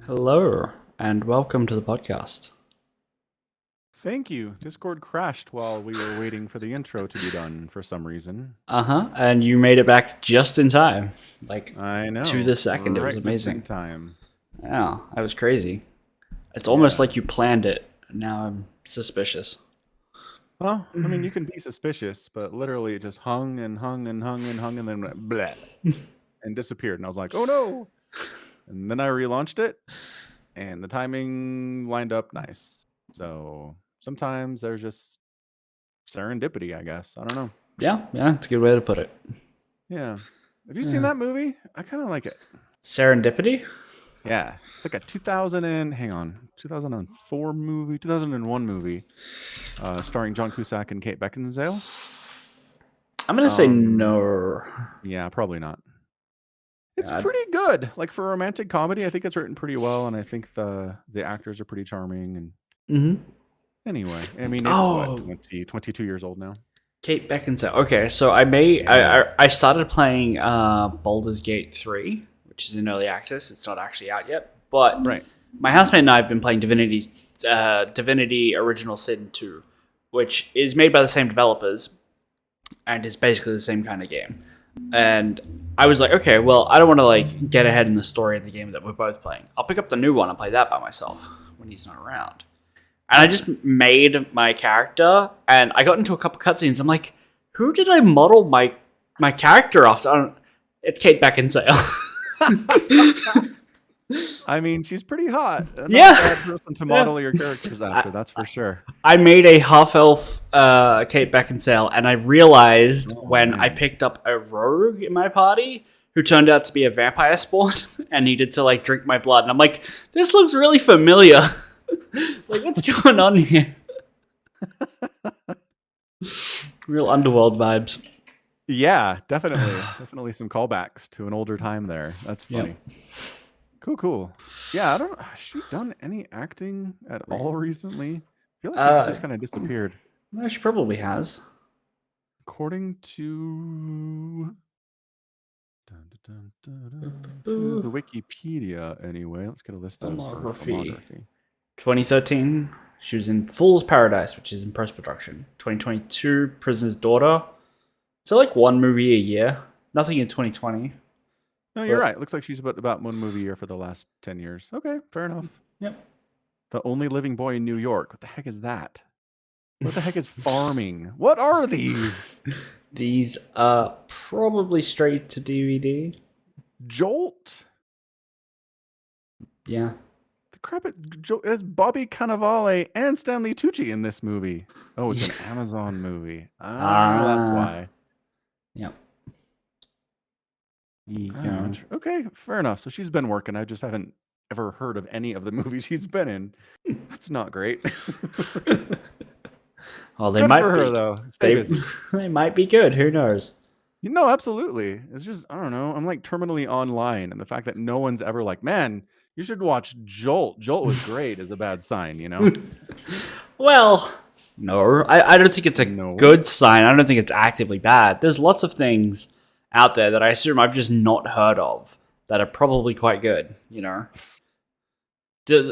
Hello, and welcome to the podcast. Thank you. Discord crashed while we were waiting for the intro to be done for some reason. And you made it back just in time. Like, I to know. the second. It was Right just in amazing. time. Yeah, that was crazy. It's almost Yeah. like you planned it. Now I'm suspicious. Well, I mean, you can be suspicious, but literally it just hung and hung and hung and hung and then went bleh and disappeared. And I was like, oh no. And then I relaunched it and the timing lined up nice. So sometimes there's just serendipity, I guess. I don't know. Yeah, it's a good way to put it. Yeah. Have you seen Yeah. that movie? I kind of like it. Serendipity? Yeah, it's like a 2004 movie, 2001 movie, starring John Cusack and Kate Beckinsale. I'm gonna say Um, no. yeah, probably not. It's Uh, pretty good. Like for a romantic comedy, I think it's written pretty well, and I think the actors are pretty charming. And mm-hmm. anyway, I mean, it's what Oh, 22 years old now. Kate Beckinsale. Okay, so I started playing Baldur's Gate 3, which is in early access. It's not actually out yet, but Right. my housemate and I have been playing Divinity Original Sin 2, which is made by the same developers and is basically the same kind of game. And I was like, okay, well, I don't want to like get ahead in the story of the game that we're both playing. I'll pick up the new one and play that by myself when he's not around. And I just made my character, and I got into a couple cutscenes. I'm like, who did I model my character after? It's Kate Beckinsale. I mean, she's pretty hot. Not a Yeah. bad person to model your characters after, that's for sure. I made a half-elf Kate Beckinsale, and I realized Oh, when I man. picked up a rogue in my party who turned out to be a vampire spawn and needed to like drink my blood, and I'm like, this looks really familiar. Like, what's going on here? Real underworld vibes. Yeah, definitely. Definitely some callbacks to an older time there. That's funny. Yep. Cool. Yeah, I don't has she done any acting at all recently? I feel like she Uh, just kind of disappeared. well, she probably has. According to to the Wikipedia anyway. Let's get a list of her Filmography. filmography. 2013, she was in Fool's Paradise, which is in post-production. 2022, Prisoner's Daughter. So like one movie a year. Nothing in 2020. No, you're But- right. Looks like she's about one movie a year for the last 10 years. Okay, fair enough. Yep. The Only Living Boy in New York. What the heck is that? What the heck is farming? What are these? These are probably straight to DVD. Jolt? Yeah. The crap is Bobby Cannavale and Stanley Tucci in this movie. Oh, it's an Amazon movie. That's why. Yep. Okay, fair enough. So she's been working. I just haven't ever heard of any of the movies she's been in. That's not great. Well, they Good might for be. her though. Stay busy. They might be good. Who knows? You know, absolutely. It's just I don't know. I'm like terminally online, and the fact that no one's ever like, man, you should watch Jolt. Jolt was great is a bad sign, you know? Well, no, I don't think it's a No. good sign. I don't think it's actively bad. There's lots of things out there that I assume I've just not heard of that are probably quite good, you know?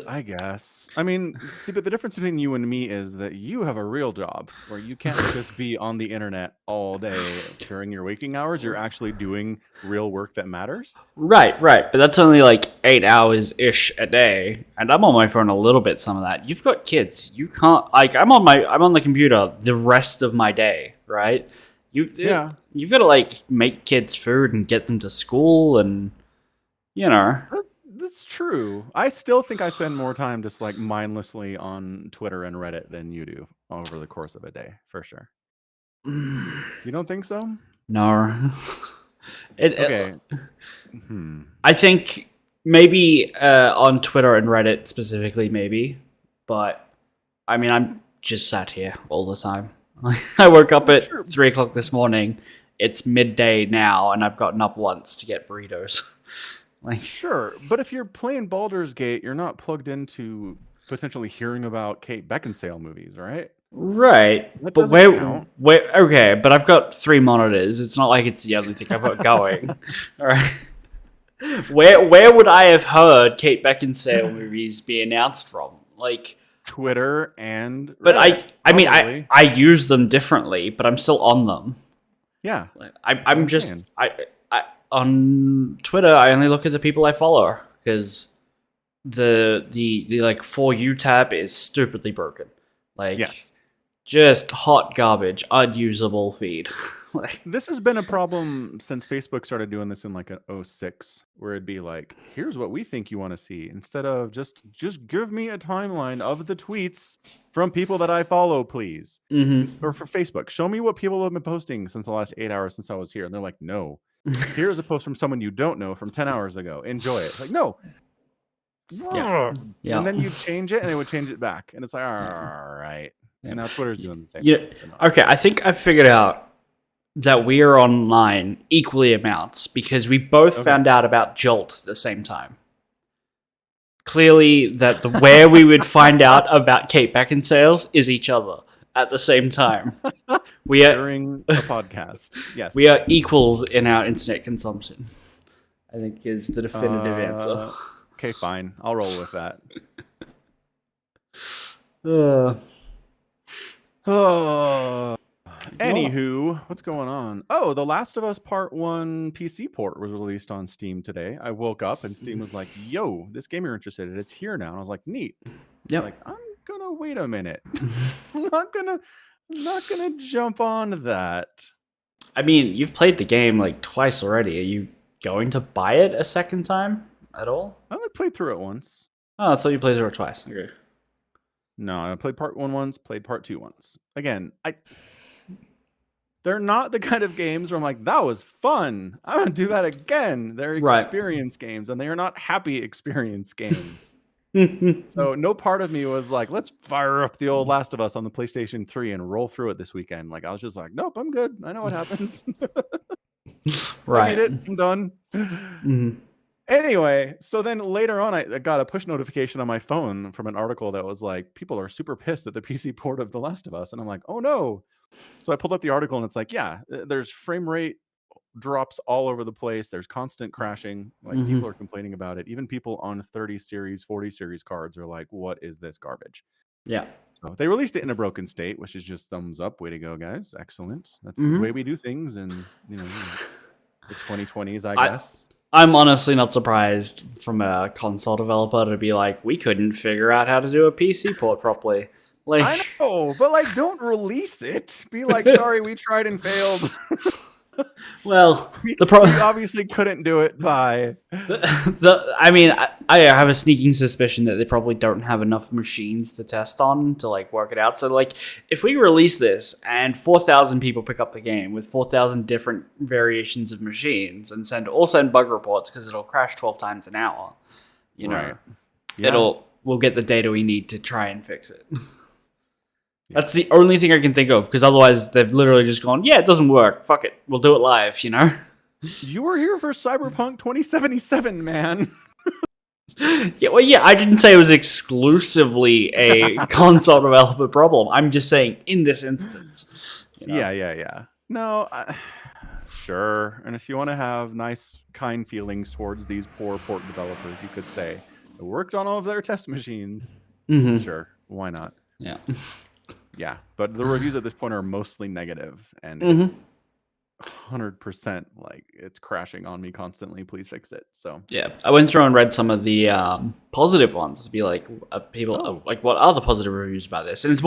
I guess. I mean, see, but the difference between you and me is that you have a real job where you can't just be on the internet all day during your waking hours. You're actually doing real work that matters. Right, but that's only like 8 hours-ish a day, and I'm on my phone a little bit, some of that. You've got kids. You can't, like, I'm on the computer the rest of my day, right? You've got to, like, make kids food and get them to school and, you know. That's true. I still think I spend more time just like mindlessly on Twitter and Reddit than you do over the course of a day, for sure. You don't think so? No. Okay. I think maybe on Twitter and Reddit specifically, maybe. But, I mean, I'm just sat here all the time. I woke up at 3 o'clock this morning. It's midday now, and I've gotten up once to get burritos. Like, sure, but if you're playing Baldur's Gate, you're not plugged into potentially hearing about Kate Beckinsale movies, right? right. That But doesn't count. okay, but I've got 3 monitors. It's not like it's the only thing I've got going. All right. Where would I have heard Kate Beckinsale movies be announced from? Like, Twitter and but Reddit, I mean, probably. I use them differently, but I'm still on them. Yeah, Like, that's what I'm I'm just saying. I on Twitter. I only look at the people I follow because the like For You tab is stupidly broken. Like, Yes. just hot garbage, unusable feed. Like, This has been a problem since Facebook started doing this in like an '06, where it'd be like, here's what we think you want to see, instead of just give me a timeline of the tweets from people that I follow, please. Or for Facebook, show me what people have been posting since the last 8 hours since I was here. And they're like, no. Here's a post from someone you don't know from 10 hours ago. Enjoy it. Like, no. Yeah. And then you change it and it would change it back. And it's like, all right. Yeah. And now Twitter's doing the same Yeah. thing. Okay, I think I figured out that we are online equally amounts because we both found out about Jolt at the same time. Clearly, that where we would find out about Kate Beckinsale's is each other at the same time. We are During a podcast. Yes. we are equals in our internet consumption. I think is the definitive answer. Okay, fine. I'll roll with that. Anywho, what's going on? Oh, The Last of Us Part 1 PC port was released on Steam today. I woke up and Steam was like, yo, this game you're interested in, it's here now. And I was like, neat. Yep. Like, I'm gonna wait a minute. I'm not gonna jump on that. I mean, you've played the game like twice already. Are you going to buy it a second time at all? I only played through it once. Oh, I thought you played through it twice. Okay. No, I played part 1 once, played part 2 once. Again, they're not the kind of games where I'm like, that was fun, I'm gonna do that again. They're experience games, and they are not happy experience games. So no part of me was like, let's fire up the old Last of Us on the PlayStation 3 and roll through it this weekend. Like, I was just like, nope, I'm good. I know what happens. Right. I made it. I'm done. Anyway, so then later on, I got a push notification on my phone from an article that was like, people are super pissed at the PC port of The Last of Us. And I'm like, oh no. So I pulled up the article and it's like, yeah, there's frame rate drops all over the place. There's constant crashing. Like, people are complaining about it. Even people on 30 series, 40 series cards are like, what is this garbage? Yeah. So they released it in a broken state, which is just thumbs up. Way to go, guys. Excellent. That's the way we do things. And, the 2020s, I guess. I'm honestly not surprised from a console developer to be like, we couldn't figure out how to do a PC port properly. Like, I know, but like, don't release it. Be like, sorry, we tried and failed. Well, we obviously couldn't do it by. I mean, I have a sneaking suspicion that they probably don't have enough machines to test on to like work it out. So like, if we release this and 4,000 people pick up the game with 4,000 different variations of machines and send bug reports because it'll crash 12 times an hour, Right. Yeah. we'll get the data we need to try and fix it. That's the only thing I can think of, because otherwise they've literally just gone, yeah, it doesn't work. Fuck it. We'll do it live, You were here for Cyberpunk 2077, man. Yeah, I didn't say it was exclusively a console developer problem. I'm just saying in this instance. Yeah. No, sure. And if you want to have nice, kind feelings towards these poor port developers, you could say, it worked on all of their test machines. Sure. Why not? Yeah. Yeah, but the reviews at this point are mostly negative, and it's 100% like, it's crashing on me constantly. Please fix it. So yeah, I went through and read some of the positive ones to be like, people like, what are the positive reviews about this? And it's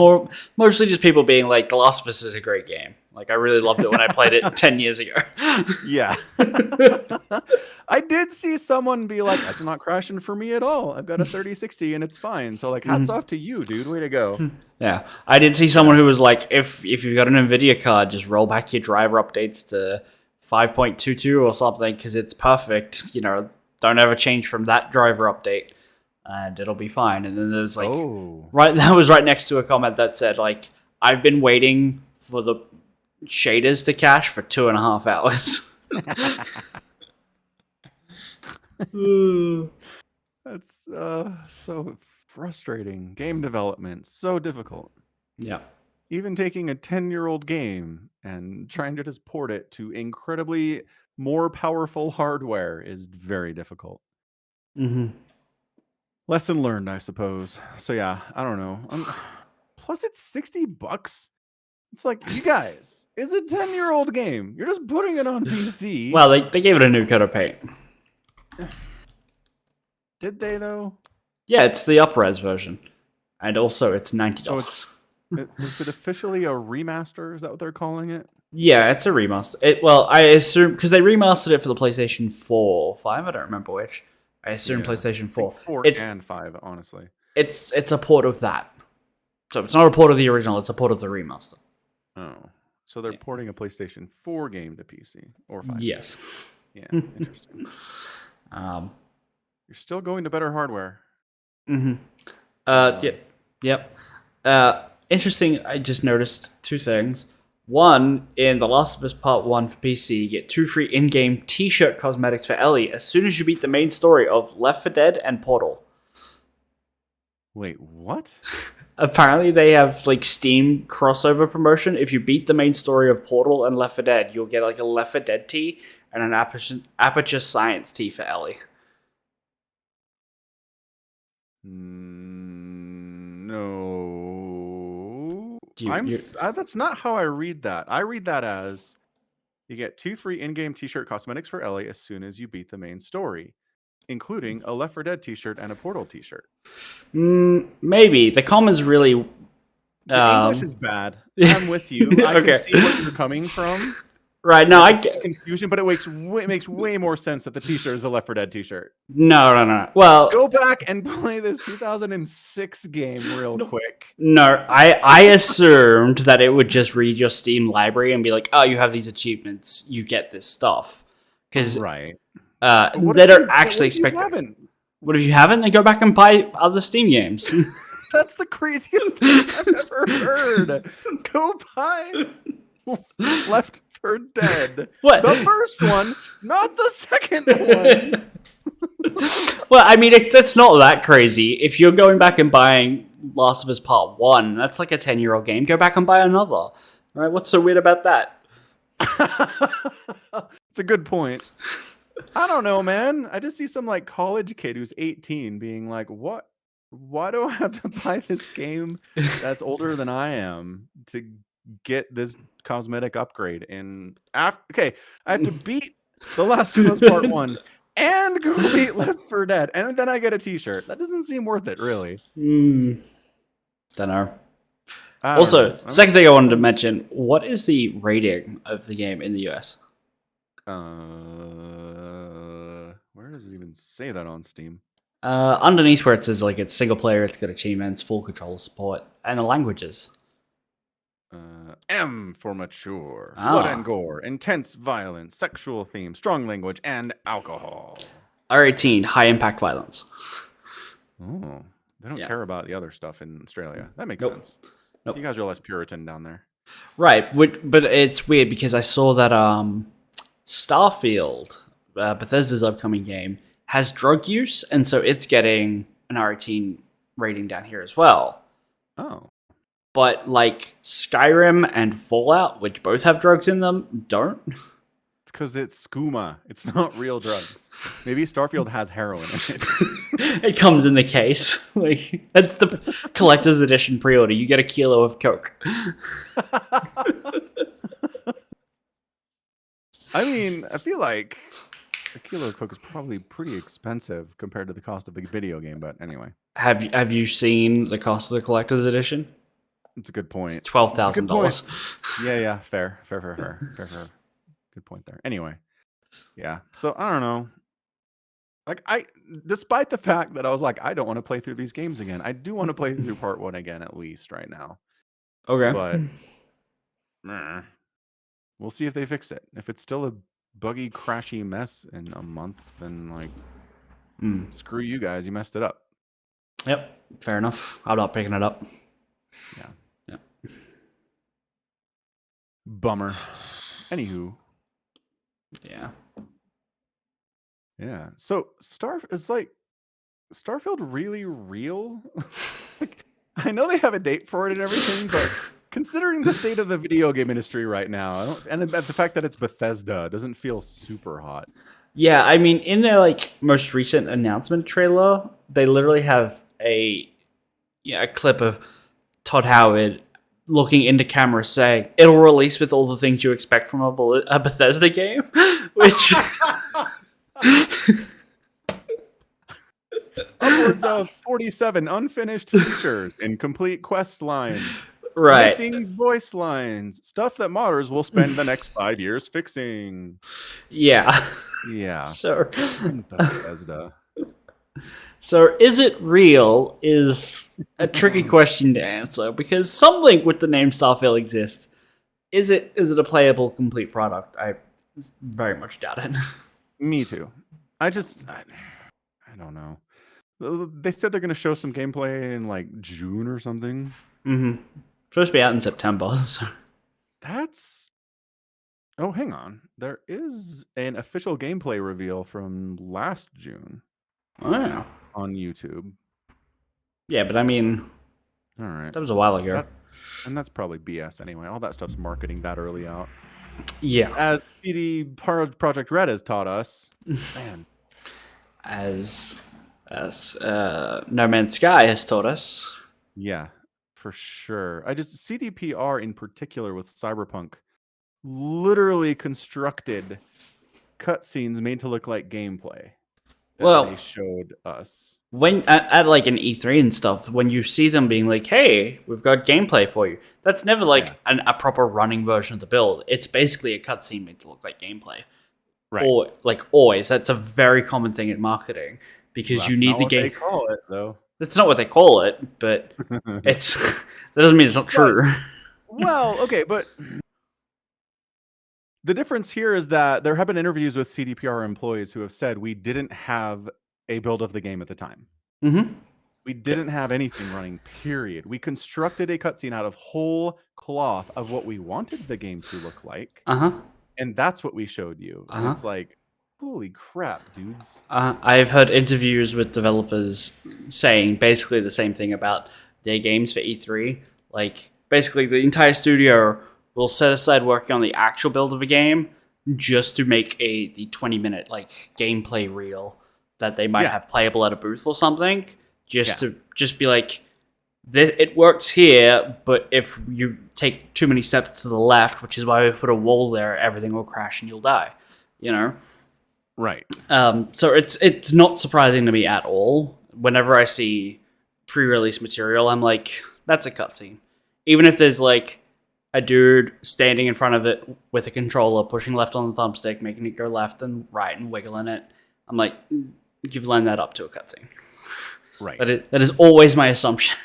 mostly just people being like, The Last of Us is a great game. Like, I really loved it when I played it 10 years ago. Yeah. I did see someone be like, that's not crashing for me at all. I've got a 3060 and it's fine. So like, hats off to you, dude. Way to go. Yeah. I did see someone who was like, if you've got an NVIDIA card, just roll back your driver updates to 5.22 or something, because it's perfect. Don't ever change from that driver update and it'll be fine. And then there's like, that was right next to a comment that said like, I've been waiting for the shaders to cache for 2.5 hours. That's so frustrating. Game development, so difficult. Yeah. Even taking a 10-year-old game and trying to just port it to incredibly more powerful hardware is very difficult. Mm-hmm. Lesson learned, I suppose. So yeah, I don't know. Plus, it's $60. It's like, you guys, it's a 10-year-old game. You're just putting it on PC. Well, they gave it a new coat of paint. Did they though? Yeah, it's the up-res version, and also it's $90. So is it officially a remaster? Is that what they're calling it? Yeah, it's a remaster. Well, I assume because they remastered it for the PlayStation 4, 5. I don't remember which. I assume PlayStation 4. 4 it's, and 5, honestly. It's a port of that. So it's not a port of the original. It's a port of the remaster. Oh, so they're porting a PlayStation 4 game to PC or 5. Yes. Yeah, interesting. You're still going to better hardware. Mm-hmm. Yep. Interesting. I just noticed two things. One, in The Last of Us Part 1 for PC, you get 2 free in-game t-shirt cosmetics for Ellie as soon as you beat the main story of Left 4 Dead and Portal. Wait, what? Apparently they have like Steam crossover promotion. If you beat the main story of Portal and Left 4 Dead, you'll get like a Left 4 Dead tee and an Aperture Science tee for Ellie. No. That's not how I read that. I read that as you get 2 free in-game t-shirt cosmetics for Ellie as soon as you beat the main story, including a Left 4 Dead t-shirt and a Portal t-shirt. Maybe. The comment's really... The English is bad. I'm with you. I can see where you're coming from. Right, no, I get confusion, but it makes way more sense that the t-shirt is a Left 4 Dead t-shirt. No. Well, go back and play this 2006 game real quick. No, I assumed that it would just read your Steam library and be like, oh, you have these achievements, you get this stuff. Because right. They don't actually expect it. What if you haven't? Then go back and buy other Steam games. That's the craziest thing I've ever heard. Go buy Left 4 Dead. What? The first one, not the second one. Well, I mean, it's not that crazy. If you're going back and buying Last of Us Part 1, that's like a 10-year-old game. Go back and buy another. Right? What's so weird about that? It's a good point. I don't know, man. I just see some like college kid who's 18 being like, what? Why do I have to buy this game that's older than I am to get this cosmetic upgrade? And okay, I have to beat The Last of Us Part 1 and go beat Left 4 Dead, and then I get a t-shirt. That doesn't seem worth it, really. Don't know. Also, second thing I wanted to mention, what is the rating of the game in the US? Where does it even say that on Steam? Underneath where it says like it's single player, it's got achievements, full controller support, and the languages. M for mature, blood and gore, intense violence, sexual theme, strong language, and alcohol. R18, high impact violence. Oh, they don't care about the other stuff in Australia. That makes sense. You guys are less Puritan down there. Right, but it's weird because I saw that Starfield, Bethesda's upcoming game, has drug use, and so it's getting an R18 rating down here as well. Oh. But like Skyrim and Fallout, which both have drugs in them, don't. It's because it's skooma. It's not real drugs. Maybe Starfield has heroin in it. It comes in the case. Like that's the collector's edition pre-order. You get a kilo of coke. I mean, I feel like a kilo of coke is probably pretty expensive compared to the cost of the video game. But anyway, have you seen the cost of the collector's edition? It's a good point. It's $12,000. Yeah. Fair. Good point there. Anyway, yeah. So I don't know. Like despite the fact that I was like, I don't want to play through these games again. I do want to play through part 1 again at least right now. Okay. But we'll see if they fix it. If it's still a buggy, crashy mess in a month, then like, screw you guys. You messed it up. Yep. Fair enough. I'm not picking it up. Yeah. Bummer. Anywho. Yeah. Yeah. So is like Starfield really real? Like, I know they have a date for it and everything, but Considering the state of the video game industry right now, and the fact that it's Bethesda doesn't feel super hot. Yeah, I mean, in their most recent announcement trailer, they literally have a clip of Todd Howard looking into camera saying, "It'll release with all the things you expect from a Bethesda game," which upwards of 47 unfinished features, incomplete quest lines, right, missing voice lines, stuff that modders will spend the next 5 years fixing. yeah. Yeah. So Bethesda. So is it real is a tricky question to answer, because something with the name Starfield exists. Is it a playable complete product? I very much doubt it. Me too. I don't know. They said they're going to show some gameplay in June or something. Mm-hmm. Supposed to be out in September. So. That's... Oh, hang on. There is an official gameplay reveal from last June. Oh, yeah. On YouTube. Yeah, but I mean... All right. That was a while ago. That's probably BS anyway. All that stuff's marketing that early out. Yeah. As CD Projekt Red has taught us. Man. As No Man's Sky has taught us. Yeah, for sure. CDPR in particular with Cyberpunk literally constructed cutscenes made to look like gameplay that they showed us. When at an E3 and stuff, when you see them being like, "Hey, we've got gameplay for you," that's never a proper running version of the build. It's basically a cutscene made to look like gameplay. Right. Or always, that's a very common thing in marketing, because you need the game. They call it though. That's not what they call it, but that doesn't mean it's not true. Well, okay, but the difference here is that there have been interviews with CDPR employees who have said we didn't have a build of the game at the time. Mm-hmm. We didn't have anything running, period. We constructed a cutscene out of whole cloth of what we wanted the game to look like. Uh-huh. And that's what we showed you. And it's like, holy crap, dudes. I've heard interviews with developers saying basically the same thing about their games for E3. Basically, the entire studio will set aside working on the actual build of a game just to make the 20-minute gameplay reel that they might have playable at a booth or something, to be like, it works here, but if you take too many steps to the left, which is why we put a wall there, everything will crash and you'll die. Right. So it's not surprising to me at all. Whenever I see pre-release material, I'm like, that's a cutscene. Even if there's a dude standing in front of it with a controller, pushing left on the thumbstick, making it go left and right and wiggling it, I'm like, you've lined that up to a cutscene. Right. That is always my assumption.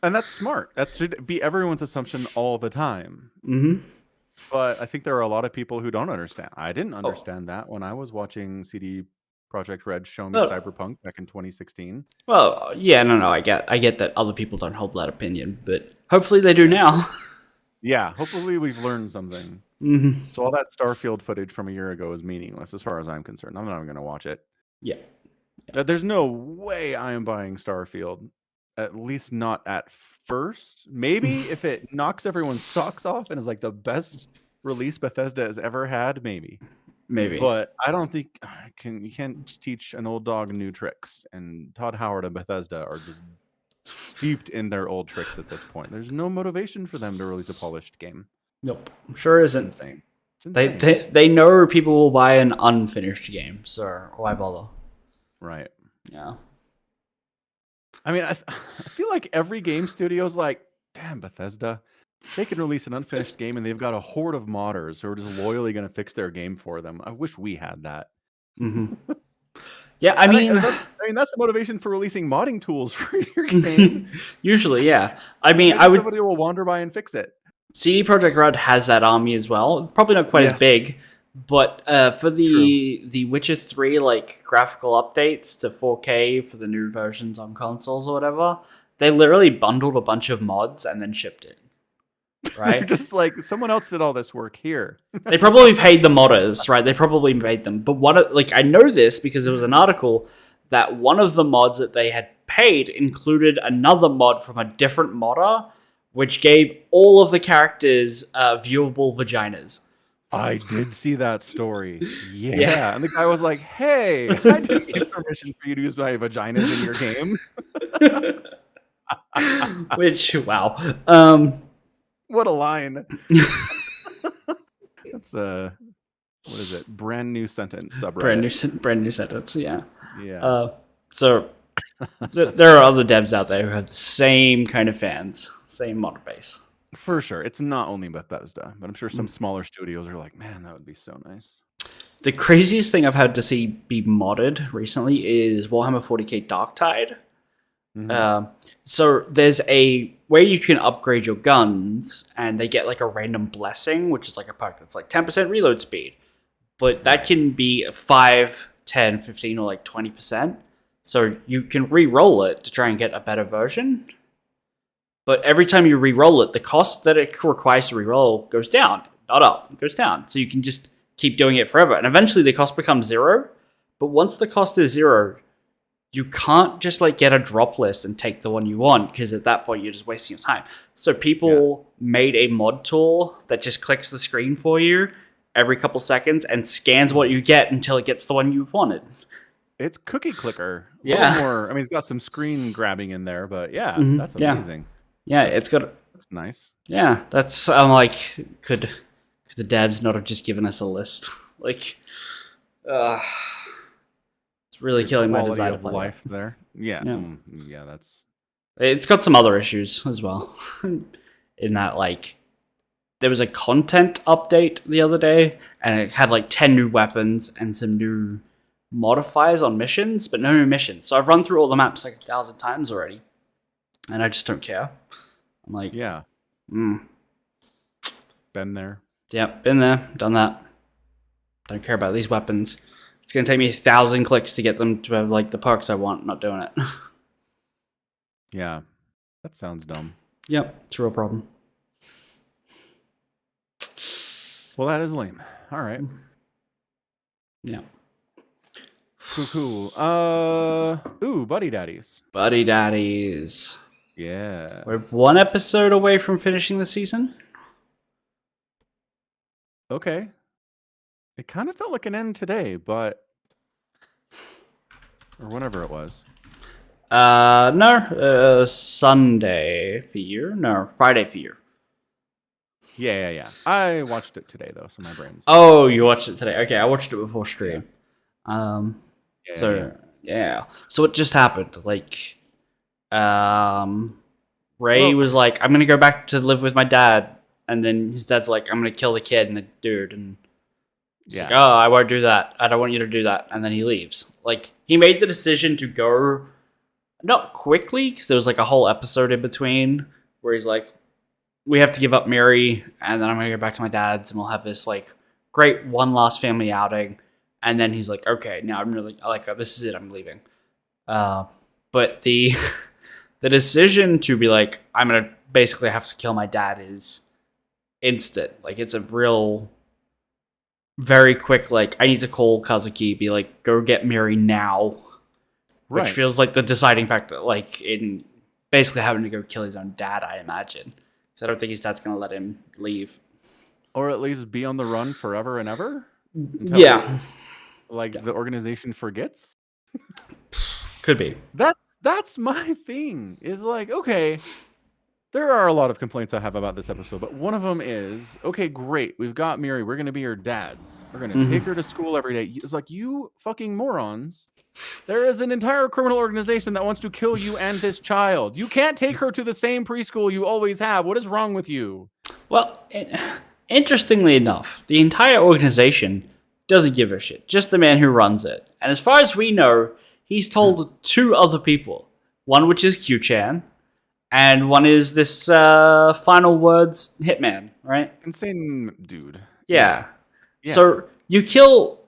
And that's smart. That should be everyone's assumption all the time. Mm-hmm. But I think there are a lot of people who don't understand. I didn't understand that when I was watching CD Projekt Red show me Cyberpunk back in 2016. Well, yeah, no, I get that other people don't hold that opinion, but hopefully they do now. Yeah, hopefully we've learned something. Mm-hmm. So all that Starfield footage from a year ago is meaningless as far as I'm concerned. I'm not even going to watch it. Yeah. There's no way I am buying Starfield. At least not at first. Maybe if it knocks everyone's socks off and is the best release Bethesda has ever had, maybe. But I don't think you can't teach an old dog new tricks. And Todd Howard and Bethesda are just steeped in their old tricks at this point. There's no motivation for them to release a polished game. Nope, sure isn't. It's insane. It's insane. They know people will buy an unfinished game, so why bother? Right. Yeah. I mean, I feel like every game studio is like, damn, Bethesda, they can release an unfinished game and they've got a horde of modders who are just loyally going to fix their game for them. I wish we had that. Mm-hmm. Yeah, I mean, that's the motivation for releasing modding tools for your game. Usually, yeah. I mean, somebody will wander by and fix it. CD Projekt Red has that army as well. Probably not quite as big, but for the Witcher 3 graphical updates to 4K for the new versions on consoles or whatever, they literally bundled a bunch of mods and then shipped it. Right? Just someone else did all this work here. They probably paid the modders, right? They probably made them. But I know this because there was an article that one of the mods that they had paid included another mod from a different modder, which gave all of the characters viewable vaginas. I did see that story. Yeah. Yeah. And the guy was like, hey, I didn't get permission for you to use my vaginas in your game. Which, wow. What a line. That's what is it? Brand new sentence subreddit. Brand new sentence, yeah. Yeah. So there are other devs out there who have the same kind of fans, same mod base. For sure. It's not only Bethesda, but I'm sure some smaller studios are like, man, that would be so nice. The craziest thing I've had to see be modded recently is Warhammer 40k Darktide. So there's a way you can upgrade your guns, and they get like a random blessing, which is like a perk that's like 10% reload speed. But that can be 5, 10, 15, or like 20%. So you can re-roll it to try and get a better version. But every time you re-roll it, the cost that it requires to re-roll goes down, not up. It goes down. So you can just keep doing it forever. And eventually the cost becomes 0. But once the cost is 0, you can't just like get a drop list and take the one you want, because at that point you're just wasting your time. So people made a mod tool that just clicks the screen for you every couple seconds and scans what you get until it gets the one you've wanted. It's cookie clicker. Yeah. More, I mean, it's got some screen grabbing in there, but yeah, that's amazing. Yeah, it's got. That's nice. Yeah, that's. I'm like, could the devs not have just given us a list? Like, it's really killing my desire to play life there. Yeah, yeah, that's. It's got some other issues as well. In that, like, there was a content update the other day, and it had like 10 new weapons and some new modifiers on missions, but no new missions. So I've run through all the maps like 1,000 times already, and I just don't care. I'm like, been there. Yep, been there, done that. Don't care about these weapons. It's gonna take me 1,000 clicks to get them to have like the perks I want. Not doing it. Yeah, that sounds dumb. Yep, it's a real problem. Well, that is lame. All right. Yeah. Cool. Ooh, Buddy Daddies. Buddy Daddies. Yeah. We're 1 episode away from finishing the season. Okay. It kind of felt like an end today, but or whenever it was. No, Sunday for you. No, Friday for you. Yeah. I watched it today though, so my brain's. Oh, you watched it today. Okay, I watched it before stream. So what just happened? Like, Ray was like, I'm gonna go back to live with my dad, and then his dad's like, I'm gonna kill the kid and the dude, and he's like, oh, I won't do that. I don't want you to do that, and then he leaves. Like, he made the decision to go, not quickly, because there was like a whole episode in between where he's like, we have to give up Mary, and then I'm gonna go back to my dad's, and we'll have this like great one last family outing. And then he's like, okay, now I'm really like, this is it, I'm leaving. But the decision to be like, I'm gonna basically have to kill my dad is instant. Like, it's a real, very quick, like, I need to call Kazuki, be like, go get Miri now. Which feels like the deciding factor, like, in basically having to go kill his own dad, I imagine. So I don't think his dad's gonna let him leave. Or at least be on the run forever and ever? Yeah. The organization forgets? Could be. That's my thing. Is like, okay, there are a lot of complaints I have about this episode, but one of them is, okay, great, we've got Miri, we're gonna be her dads. We're gonna take her to school every day. It's like, you fucking morons. There is an entire criminal organization that wants to kill you and this child. You can't take her to the same preschool you always have. What is wrong with you? Well, interestingly enough, the entire organization doesn't give a shit. Just the man who runs it. And as far as we know, he's told 2 other people. One which is Q-Chan, and one is this Final Words hitman, right? Insane dude. Yeah. So you kill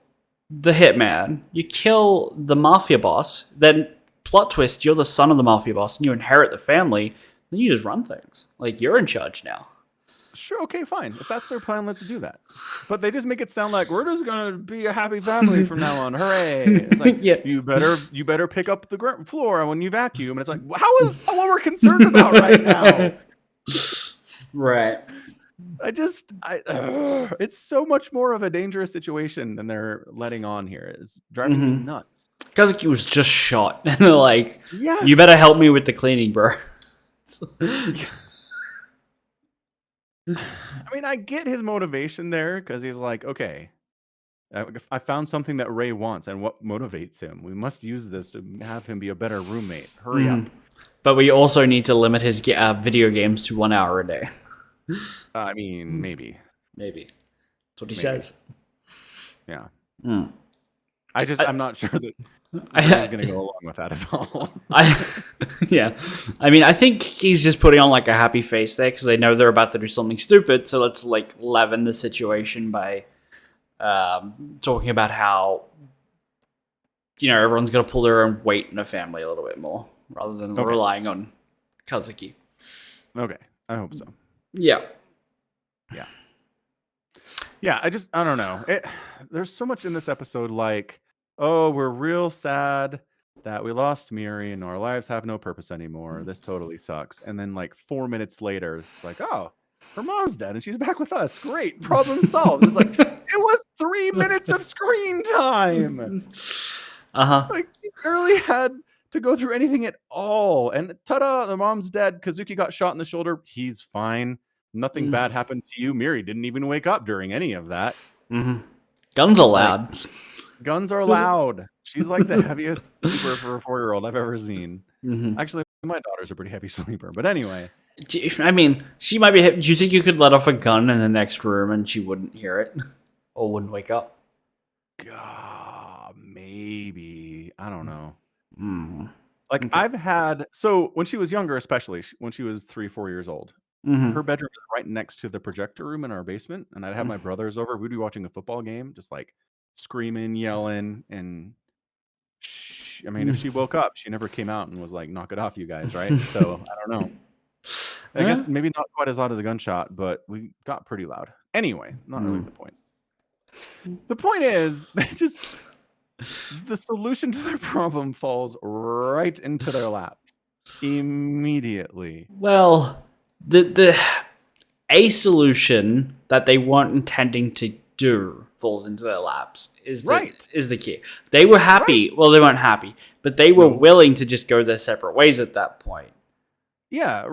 the hitman, you kill the mafia boss, then plot twist, you're the son of the mafia boss, and you inherit the family, then you just run things. Like, you're in charge now. Sure, okay, fine. If that's their plan, let's do that. But they just make it sound like we're just gonna be a happy family from now on. Hooray! It's like, you better pick up the floor when you vacuum. And it's like, how is that what we're concerned about right now? Right. It's so much more of a dangerous situation than they're letting on here. It's driving me Mm-hmm. nuts. Kazuki was just shot, and they're like, Yes. "You better help me with the cleaning, bro." I mean, I get his motivation there because he's like, okay, I found something that Ray wants, and what motivates him? We must use this to have him be a better roommate. Hurry up. But we also need to limit his video games to 1 hour a day. I mean, maybe. Maybe. That's what he says. Yeah. Mm. I'm not sure that he's going to go along with that at all. Yeah. I mean, I think he's just putting on like a happy face there because they know they're about to do something stupid. So let's like leaven the situation by talking about how, everyone's going to pull their own weight in a family a little bit more rather than relying on Kazuki. Okay. I hope so. Yeah. Yeah, I don't know. There's so much in this episode like, oh, we're real sad that we lost Miri and our lives have no purpose anymore. This totally sucks. And then like 4 minutes later, it's like, oh, her mom's dead and she's back with us. Great. Problem solved. It's like, it was 3 minutes of screen time. Like, she barely had to go through anything at all. And ta-da, the mom's dead. Kazuki got shot in the shoulder. He's fine. Nothing bad happened to you. Miri didn't even wake up during any of that. Mm-hmm. Guns are loud. Like, guns are loud. She's like the heaviest sleeper for a 4-year-old I've ever seen. Mm-hmm. Actually, my daughter's a pretty heavy sleeper. But anyway. I mean, she might be... Do you think you could let off a gun in the next room and she wouldn't hear it? Or wouldn't wake up? Maybe. I don't know. Like, okay. I've had... So, when she was younger, especially, when she was 3-4 years old, her bedroom was right next to the projector room in our basement, and I'd have my brothers over. We'd be watching a football game, just like screaming, yelling, and I mean, if she woke up, she never came out and was like, "Knock it off, you guys!" Right? So I don't know. I guess maybe not quite as loud as a gunshot, but we got pretty loud. Anyway, not really the point. The point is, just the solution to their problem falls right into their laps immediately. Well, the solution that they weren't intending to do falls into their laps is the key. They were happy. Right. Well, they weren't happy, but they were willing to just go their separate ways at that point. Yeah.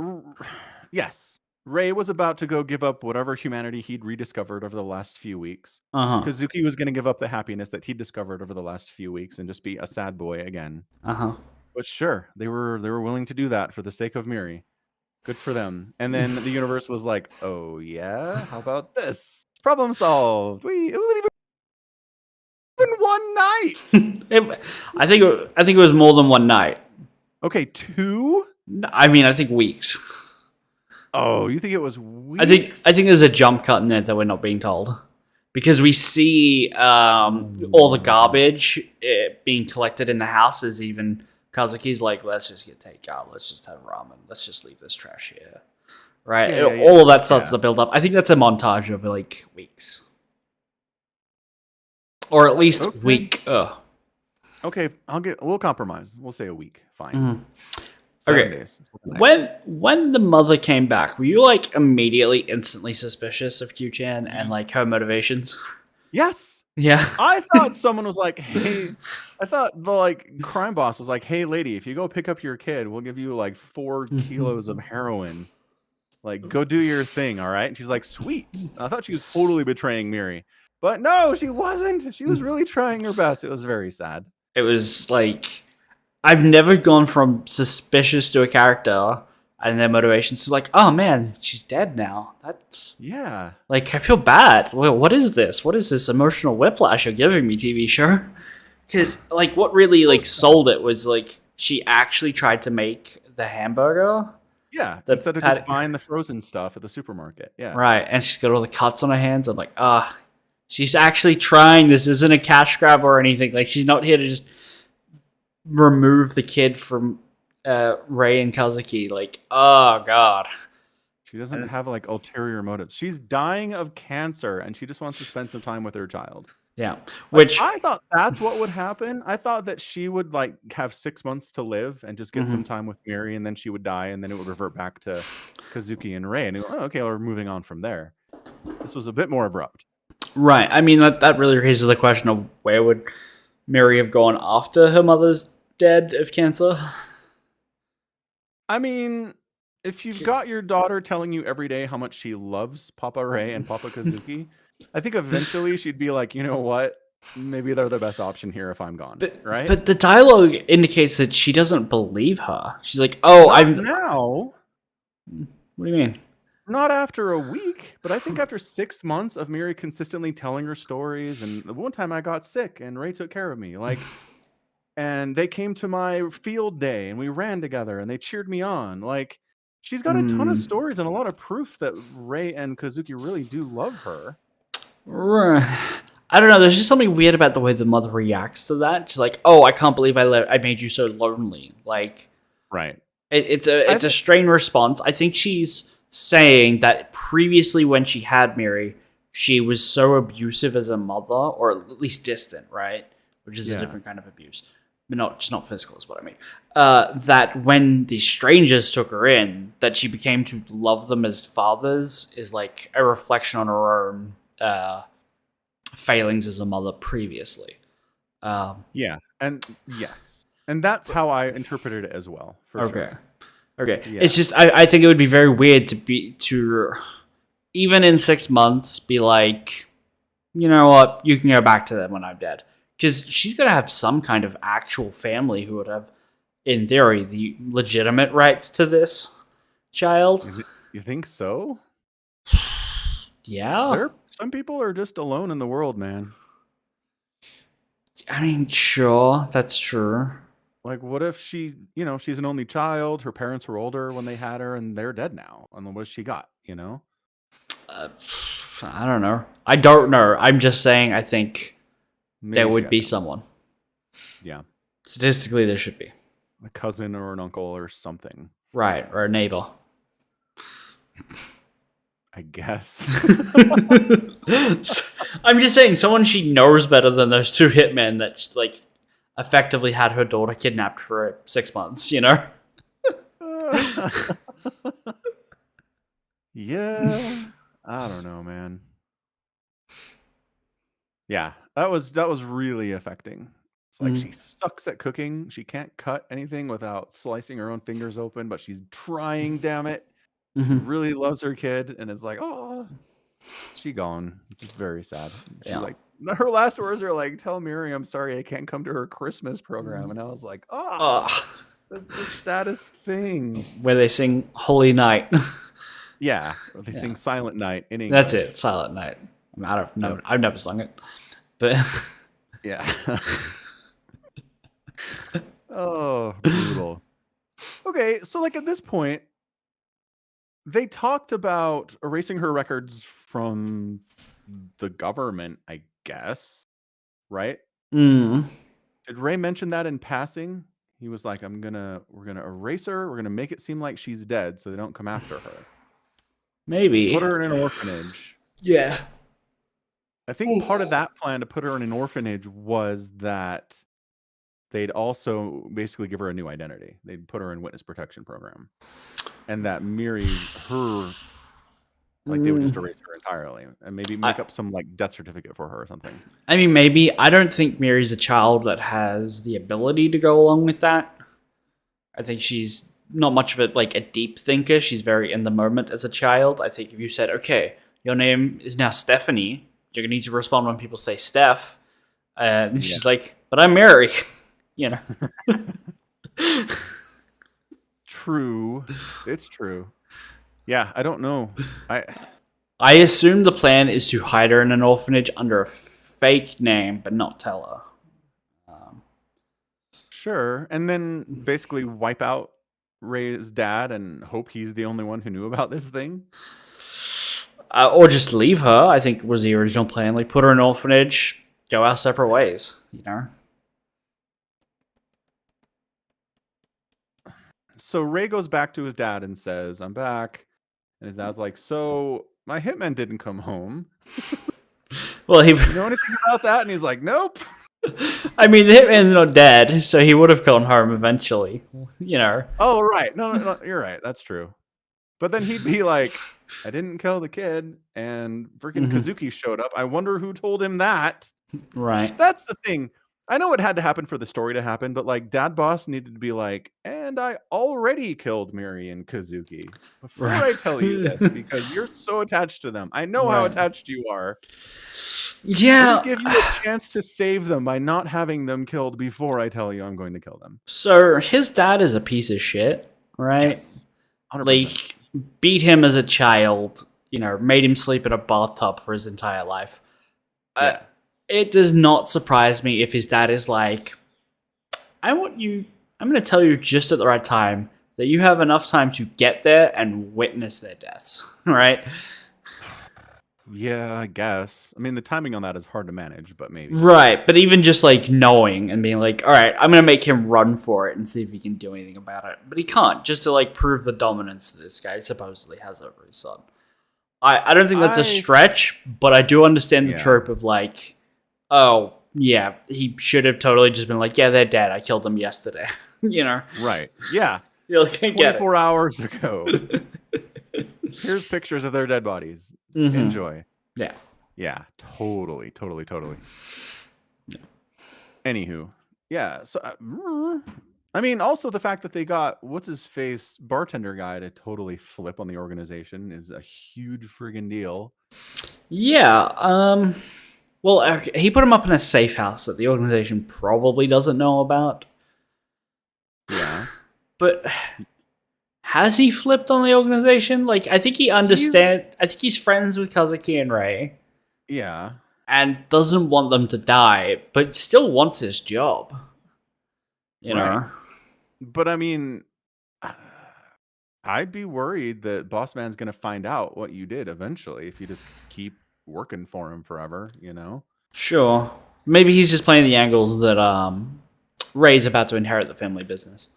Yes. Ray was about to go give up whatever humanity he'd rediscovered over the last few weeks. Kazuki was going to give up the happiness that he'd discovered over the last few weeks and just be a sad boy again. But sure, they were willing to do that for the sake of Miri. Good for them. And then the universe was like, "Oh yeah, how about this? Problem solved." It wasn't even one night. I think it was more than one night. Okay, 2? I mean, I think weeks. Oh, you think it was weeks? I think there's a jump cut in there that we're not being told. Because we see all the garbage being collected in the houses. Even Kazuki's like, let's just get takeout. Let's just have ramen. Let's just leave this trash here. Right? All of that starts to build up. I think that's a montage of like weeks. Or at least week. Okay, we'll compromise. We'll say a week. Fine. Okay. Days. When the mother came back, were you like immediately instantly suspicious of Q-chan and like her motivations? Yes. Yeah. I thought someone was like, "Hey," I thought the like crime boss was like, "Hey lady, if you go pick up your kid, we'll give you like 4 kilos of heroin. Like, go do your thing, all right?" And she's like, "Sweet." I thought she was totally betraying Miri. But no, she wasn't. She was really trying her best. It was very sad. It was like, I've never gone from suspicious to a character and their motivations to like, oh man, she's dead now. That's like, I feel bad. What is this? What is this emotional whiplash you're giving me, TV show? Because like, what really like sold it was like she actually tried to make the hamburger. Yeah, instead of just buying the frozen stuff at the supermarket. Yeah, right. And she's got all the cuts on her hands. I'm like, she's actually trying. This isn't a cash grab or anything. Like, she's not here to just remove the kid from Ray and Kazuki. Like, oh god, she doesn't have like ulterior motives. She's dying of cancer and she just wants to spend some time with her child. Yeah. Like, Which, I thought that's what would happen. I thought that she would, like, have 6 months to live and just get some mhm. time with Miri, and then she would die, and then it would revert back to Kazuki and Rei, and go, "Oh, okay, we're moving on from there." This was a bit more abrupt. Right. I mean, that really raises the question of where would Mary have gone after her mother's dead of cancer? I mean, if you've got your daughter telling you every day how much she loves Papa Rei and Papa Kazuki, I think eventually she'd be like, "You know what? Maybe they're the best option here if I'm gone." But Right? but the dialogue indicates that she doesn't believe her. She's like, "Oh, Not I'm." now. What do you mean? Not after a week, but I think after 6 months of Miri consistently telling her stories, and the one time I got sick and Ray took care of me, like, and they came to my field day and we ran together and they cheered me on. Like, she's got a ton of Mm, stories and a lot of proof that Ray and Kazuki really do love her. I don't know. There's just something weird about the way the mother reacts to that. She's like, "Oh, I can't believe I made you so lonely." Like, Right. it's I a think, strange response. I think she's saying that previously when she had Miri, she was so abusive as a mother, or at least distant, right? Which is a yeah. different kind of abuse. But not just not physical is what I mean. That when the strangers took her in, that she became to love them as fathers is like a reflection on her own failings as a mother previously. Um, Yeah. And yes. And that's how I interpreted it as well, for okay. sure. Okay. Yeah. It's just I think it would be very weird to even in 6 months be like, you know what, you can go back to them when I'm dead. Because she's gonna have some kind of actual family who would have, in theory, the legitimate rights to this child. You think so? Yeah. Some people are just alone in the world, man. I mean, sure, that's true. Like, what if she's an only child, her parents were older when they had her, and they're dead now, and then what has she got, you know? Uh, I don't know. I don't know. I'm just saying I think there Maybe she would got be something. someone. Yeah, Statistically, there should be. a cousin or an uncle or something, Right, or a neighbor. I guess. I'm just saying, someone she knows better than those two hitmen that like effectively had her daughter kidnapped for 6 months. You know? Yeah, I don't know, man. Yeah, that was really affecting. It's like she Mm-hmm. sucks at cooking. She can't cut anything without slicing her own fingers open, but she's trying, damn it. She Mm-hmm. really loves her kid, and it's like, oh, she gone. Just very sad. She's Yeah. like, her last words are like, "Tell Miri I'm sorry I can't come to her Christmas program." And I was like, Uh, that's the saddest thing. where they sing "Holy Night." Yeah, or they Yeah, sing Silent Night in that's English. it. Silent Night. I don't know. Yep. I've never sung it, but Yeah. Oh, brutal. Okay, so like at this point, they talked about erasing her records from the government, I guess, right? mm, Did Ray mention that in passing? He was like, we're gonna erase her. We're gonna make it seem like she's dead, so they don't come after her. maybe. Put her in an orphanage. Yeah. I think part of that plan to put her in an orphanage was that they'd also basically give her a new identity. They'd put her in witness protection program, and that Miri, her, like they would just Mm, erase her entirely, and maybe I, make up some like death certificate for her or something. I mean, maybe. I don't think Mary's a child that has the ability to go along with that. I think she's not much of a deep thinker. She's very in the moment as a child. I think if you said, "Okay, your name is now Stephanie," you're gonna need to respond when people say Steph, and Yeah. she's like, "But I'm Mary," you know. True. It's true. Yeah, I don't know. I assume the plan is to hide her in an orphanage under a fake name, but not tell her. Sure. And then basically wipe out Ray's dad and hope he's the only one who knew about this thing. Or just leave her, I think was the original plan. Like, put her in an orphanage, go our separate ways, you know? So Ray goes back to his dad and says, "I'm back." And his dad's like, "So my hitman didn't come home." Well, You know anything about that? And he's like, nope. I mean, the hitman's not dead, so he would have gone home eventually. You know. Oh, right. No, you're right. That's true. But then he'd be like, I didn't kill the kid, and freaking Kazuki showed up. I wonder who told him that. Right. That's the thing. I know it had to happen for the story to happen, but like Dad Boss needed to be like, and I already killed Miri and Kazuki before I tell you this because you're so attached to them. I know how attached you are. Yeah. Let me give you a chance to save them by not having them killed before I tell you I'm going to kill them. So his dad is a piece of shit, right? Yes. 100%. Like, beat him as a child, you know, made him sleep in a bathtub for his entire life. Yeah. It does not surprise me if his dad is like, I'm going to tell you just at the right time that you have enough time to get there and witness their deaths, right? Yeah, I guess. I mean, the timing on that is hard to manage, but maybe. Right, but even just like knowing and being like, all right, I'm going to make him run for it and see if he can do anything about it. But he can't, just to like prove the dominance that this guy supposedly has over his son. I don't think that's a stretch, but I do understand the trope of like, oh, yeah, he should have totally just been like, yeah, they're dead. I killed them yesterday. You know? Right. Yeah. You're like, I get 24 hours ago. Here's pictures of their dead bodies. Enjoy. Yeah. Yeah. Totally. Yeah. Anywho. Yeah. So, I mean, also the fact that they got what's his face bartender guy to totally flip on the organization is a huge friggin' deal. Yeah. Well, he put him up in a safe house that the organization probably doesn't know about. Yeah. But has he flipped on the organization? Like, I think he understands. I think he's friends with Kazuki and Rei. Yeah. And doesn't want them to die, but still wants his job. You know? But I mean, I'd be worried that Boss Man's going to find out what you did eventually if you just keep working for him forever, you know? Sure. Maybe he's just playing the angles that Rei's about to inherit the family business.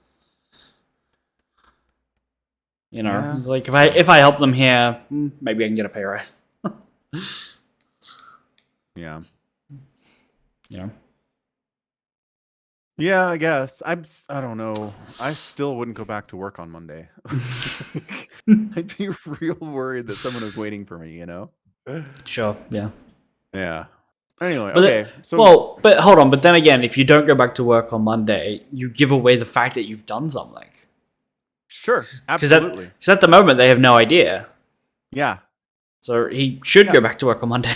You know, like if I help them here, maybe I can get a pay rise. Yeah. You know. Yeah, I guess. I don't know. I still wouldn't go back to work on Monday. I'd be real worried that someone was waiting for me, you know? Sure, yeah. Yeah. Anyway, but okay. But hold on. But then again, if you don't go back to work on Monday, you give away the fact that you've done something. Sure, absolutely. Because at the moment, they have no idea. Yeah. So he should go back to work on Monday.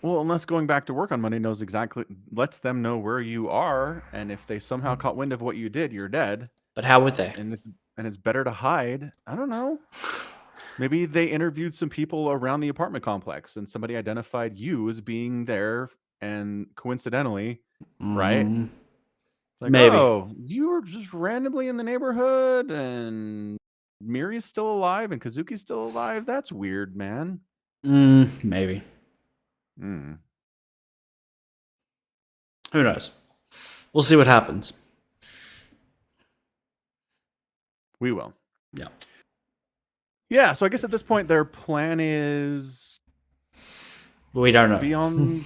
Well, unless going back to work on Monday lets them know where you are, and if they somehow caught wind of what you did, you're dead. But how would they? And it's better to hide. I don't know. Maybe they interviewed some people around the apartment complex, and somebody identified you as being there, and coincidentally, right? It's like, maybe. Oh, you were just randomly in the neighborhood, and Miri's still alive, and Kazuki's still alive. That's weird, man. Maybe. Mm. Who knows? We'll see what happens. We will. Yeah. Yeah, so I guess at this point their plan is we don't know. Be on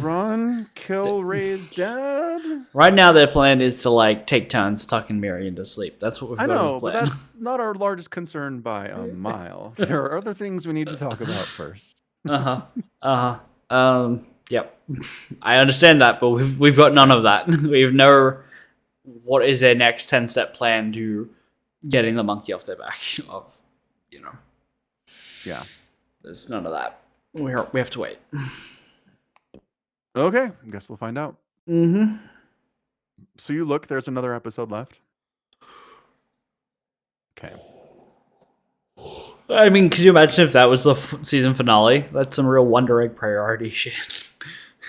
run, kill Rei's dad. Right now their plan is to like take turns tucking Miri into sleep. That's what we've got. I know, but that's not our largest concern by a mile. There are other things we need to talk about first. Yep. I understand that, but we've got none of that. We have no what is their next 10-step plan to getting the monkey off their back of, you know. Yeah. There's none of that. We have to wait. Okay, I guess we'll find out. Mm-hmm. So you look, there's another episode left. Okay. I mean, could you imagine if that was the season finale? That's some real Wonder Egg priority shit.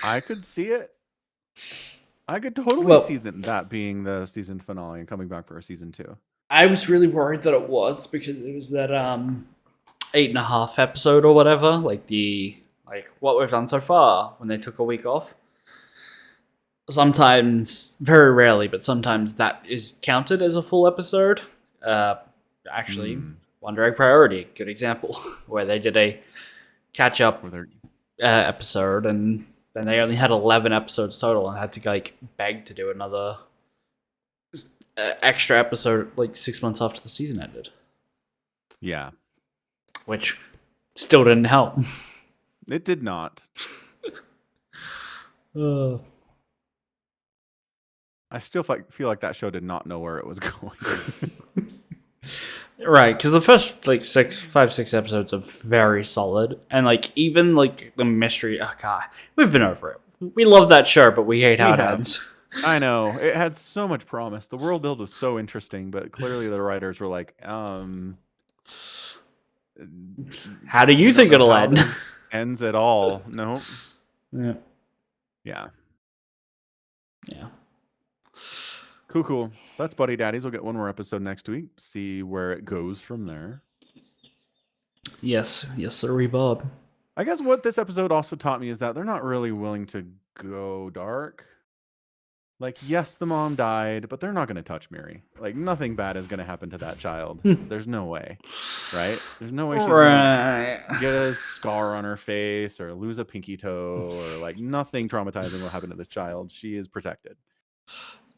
I could see it. I could totally see that being the season finale and coming back for a season 2. I was really worried that it was because it was that 8.5 episode or whatever, like what we've done so far when they took a week off. Sometimes, very rarely, but sometimes that is counted as a full episode. Actually, Wonder Egg Priority, good example, where they did a catch up episode, and then they only had 11 episodes total, and had to like beg to do another extra episode like 6 months after the season ended. Yeah, which still didn't help. it did not. I still feel like that show did not know where it was going. Right, because the first like 6 episodes are very solid, and like even like the mystery. Oh god, we've been over it. We love that show, but we hate how it ends. I know, it had so much promise. The world build was so interesting, but clearly the writers were like, how do you think it'll end? Ends at all? No. Yeah. Yeah. Yeah. Cool. So that's Buddy Daddies. We'll get one more episode next week. See where it goes from there. Yes, sir, Bob. I guess what this episode also taught me is that they're not really willing to go dark. Like, yes, the mom died, but they're not going to touch Miri. Like, nothing bad is going to happen to that child. There's no way, right? There's no way she's going to get a scar on her face or lose a pinky toe or like nothing traumatizing will happen to the child. She is protected.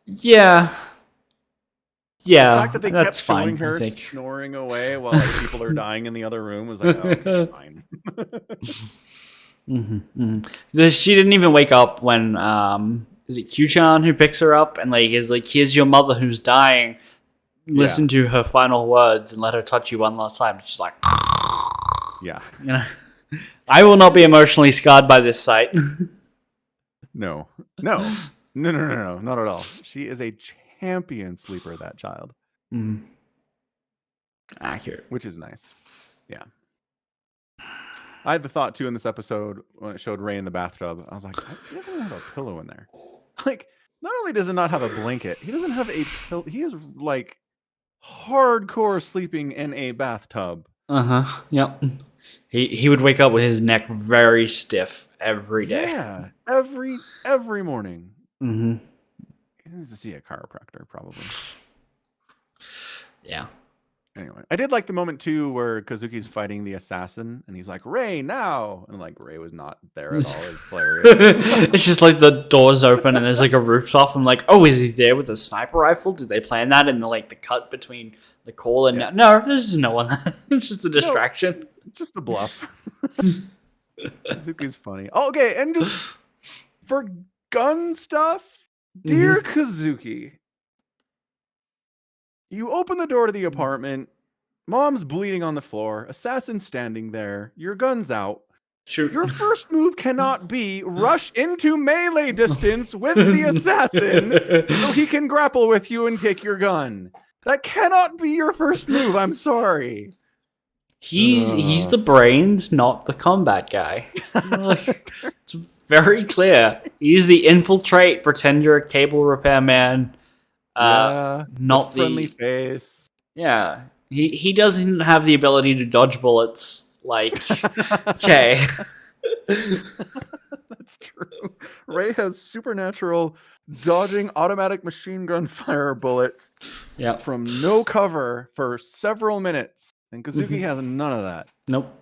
Yeah. The fact that they kept showing her snoring away while like, people are dying in the other room was like, oh, okay, fine. She didn't even wake up when is it Q-chan who picks her up and like is like, here's your mother who's dying. Listen to her final words and let her touch you one last time. She's like, yeah, you know, I will not be emotionally scarred by this sight. No, not at all. She is a champion sleeper, that child. Accurate. Which is nice. Yeah. I had the thought too in this episode when it showed Ray in the bathtub. I was like, he doesn't even have a pillow in there. Like, not only does he not have a blanket, he doesn't have a pillow. He is like hardcore sleeping in a bathtub. Yep. He would wake up with his neck very stiff every day. Yeah, every morning. Mm-hmm. He needs to see a chiropractor, probably. Yeah. Anyway, I did like the moment too where Kazuki's fighting the assassin and he's like, Ray, now! And like Ray was not there at all. It's hilarious. It's just like the doors open and there's like a rooftop. I'm like, oh, is he there with a sniper rifle? Did they plan that in the like the cut between the call and no, there's no one. It's just a distraction. No, just a bluff. Kazuki's funny. Oh, okay, and just for gun stuff, dear Kazuki. You open the door to the apartment. Mom's bleeding on the floor. Assassin standing there. Your gun's out. Shoot. Your first move cannot be rush into melee distance with the assassin so he can grapple with you and take your gun. That cannot be your first move. I'm sorry. He's the brains, not the combat guy. Like, it's very clear. He's the infiltrate, pretend you're a cable repairman. Not the friendly face. Yeah, he doesn't have the ability to dodge bullets. Like, okay, that's true. Ray has supernatural dodging automatic machine gun fire bullets. Yeah, from no cover for several minutes, and Kazuki has none of that. Nope.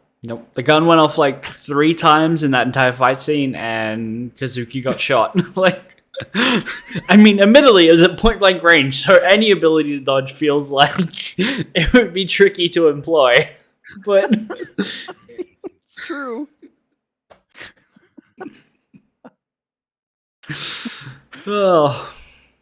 The gun went off like 3 times in that entire fight scene, and Kazuki got shot. Like. I mean, admittedly, it was at point blank range, so any ability to dodge feels like it would be tricky to employ. But it's true. Oh,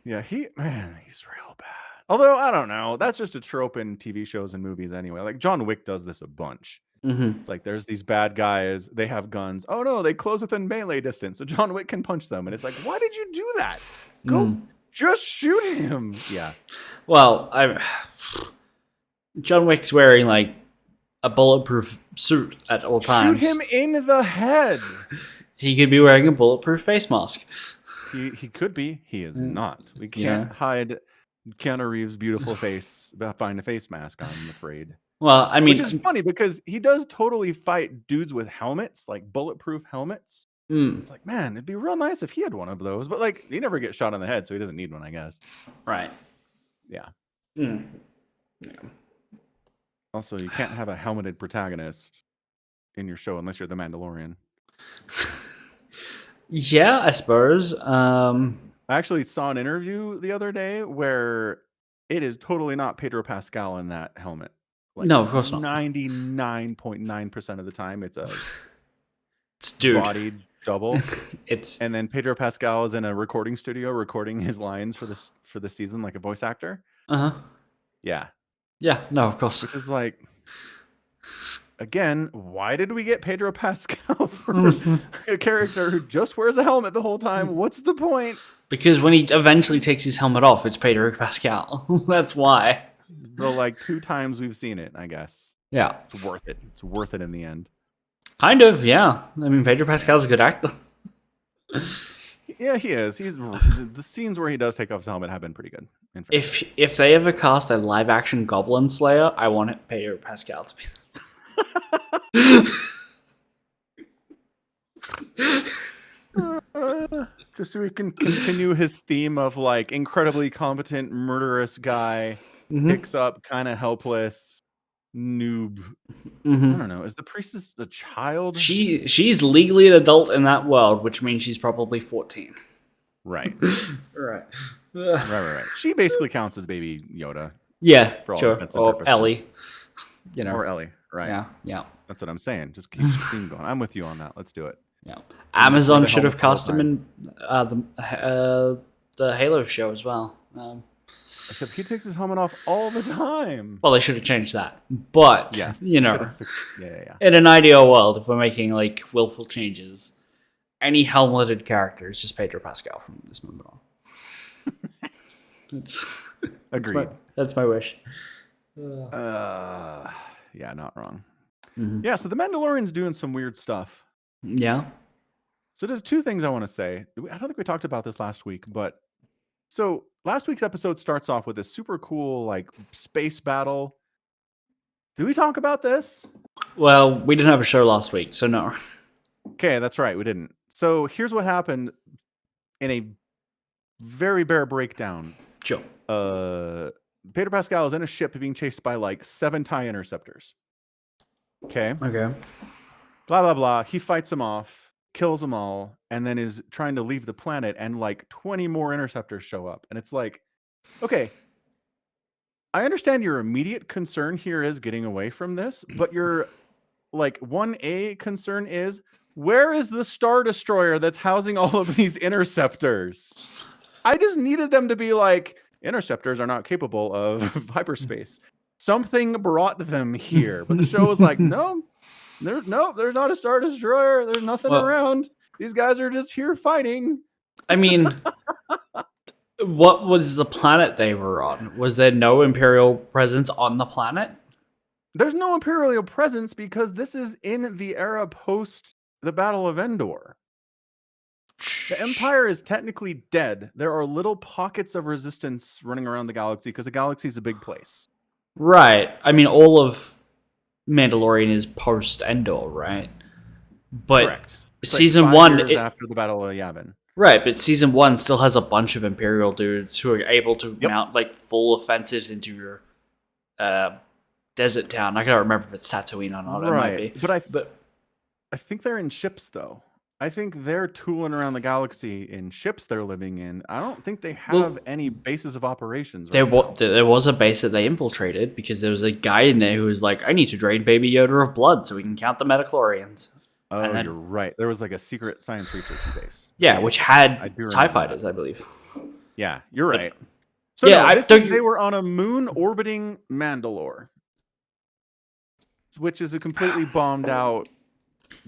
yeah, he's real bad. Although I don't know, that's just a trope in TV shows and movies anyway. Like John Wick does this a bunch. It's like there's these bad guys, they have guns. Oh no, they close within melee distance, so John Wick can punch them. And it's like, why did you do that? Go just shoot him. Yeah. Well, John Wick's wearing like a bulletproof suit at all times. Shoot him in the head. He could be wearing a bulletproof face mask. He could be. He is not. We can't hide Keanu Reeves' beautiful face behind a face mask, I'm afraid. Well, I mean, which is funny because he does totally fight dudes with helmets, like bulletproof helmets. It's like, man, it'd be real nice if he had one of those, but like he never gets shot in the head, so he doesn't need one, I guess. Right. Yeah. Yeah. Also, you can't have a helmeted protagonist in your show unless you're the Mandalorian. Yeah, I suppose. I actually saw an interview the other day where it is totally not Pedro Pascal in that helmet. Like No, of course not. 99.9% of the time, it's a It's dude. bodied double. It's And then Pedro Pascal is in a recording studio recording his lines for the season, like a voice actor. uh-huh. Yeah, Yeah, no, of course. which is like, again, why did we get Pedro Pascal for a character who just wears a helmet the whole time? What's the point? Because when he eventually takes his helmet off, it's Pedro Pascal. That's why. The like 2 times we've seen it, I guess. Yeah. It's worth it. It's worth it in the end. Kind of, yeah. I mean, Pedro Pascal's a good actor. Yeah, he is. The scenes where he does take off his helmet have been pretty good. If they ever cast a live action Goblin Slayer, I want Pedro Pascal to be. Just so we can continue his theme of like incredibly competent, murderous guy, picks up kind of helpless noob. I don't know. Is the priestess a child? She's legally an adult in that world, which means she's probably 14. Right. Right. Right. She basically counts as baby Yoda. Yeah, for all sure. intents and Or purposes. Ellie. You know. Or Ellie. Right. Yeah. That's what I'm saying. Just keep the theme going. I'm with you on that. Let's do it. Yeah. Amazon the should have helmet cast him in the Halo show as well. Except he takes his helmet off all the time. Well, they should have changed that. But, Yes. you know, Yeah. in an ideal world, if we're making, like, willful changes, any helmeted character is just Pedro Pascal from this moment on. Agreed. That's my wish. Yeah, not wrong. Mm-hmm. Yeah, so the Mandalorian's doing some weird stuff. Yeah. So there's 2 things I want to say. I don't think we talked about this last week, but so last week's episode starts off with this super cool like space battle. Did we talk about this? Well, we didn't have a show last week, so no. Okay, that's right, we didn't. So here's what happened in a very bare breakdown. Sure. Pedro Pascal is in a ship being chased by like 7 TIE interceptors. Okay. Okay. Blah, blah, blah. He fights them off, kills them all, and then is trying to leave the planet, and like 20 more interceptors show up. And it's like, okay, I understand your immediate concern here is getting away from this, but your like 1A concern is, where is the Star Destroyer that's housing all of these interceptors? I just needed them to be like, interceptors are not capable of hyperspace. Something brought them here. But the show was like, no, there's not a Star Destroyer. There's nothing around. These guys are just here fighting. I mean, what was the planet they were on? Was there no Imperial presence on the planet? There's no Imperial presence because this is in the era post the Battle of Endor. The Empire is technically dead. There are little pockets of resistance running around the galaxy because the galaxy is a big place. Right. I mean, all of Mandalorian is post Endor, right? But correct. It's season like 1 years after the Battle of Yavin. Right, but season 1 still has a bunch of Imperial dudes who are able to mount like full offensives into your desert town. I gotta remember if it's Tatooine or not. Right. It might be. But I think they're in ships though. I think they're tooling around the galaxy in ships they're living in. I don't think they have any bases of operations. There was a base that they infiltrated because there was a guy in there who was like, I need to drain Baby Yoda of blood so we can count the midichlorians. Oh, you're right. There was like a secret science research base. Yeah, which had TIE fighters, I believe. Yeah, you're right. So they were on a moon orbiting Mandalore, which is a completely bombed out